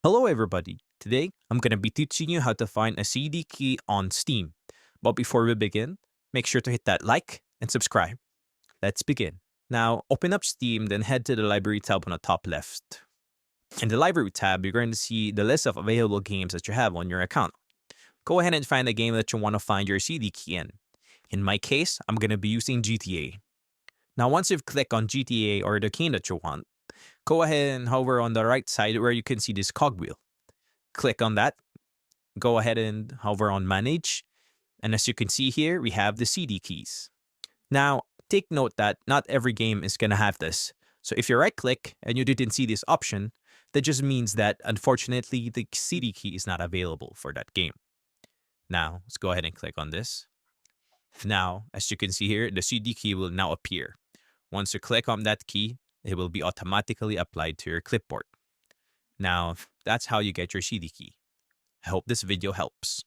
Hello everybody. Today, I'm going to be teaching you how to find a CD key on Steam. But before we begin, make sure to hit that like and subscribe. Let's begin. Now, open up Steam, then head to the library tab on the top left. In the library tab, you're going to see the list of available games that you have on your account. Go ahead and find the game that you want to find your CD key in. In my case, I'm going to be using GTA. Now, once you've clicked on GTA or the game that you want, go ahead and hover on the right side where you can see this cogwheel. Click on that. Go ahead and hover on Manage. And as you can see here, we have the CD keys. Now, take note that not every game is going to have this. So if you right click and you didn't see this option, that just means that unfortunately the CD key is not available for that game. Now, let's go ahead and click on this. Now, as you can see here, the CD key will now appear. Once you click on that key, it will be automatically applied to your clipboard. Now, that's how you get your CD key. I hope this video helps.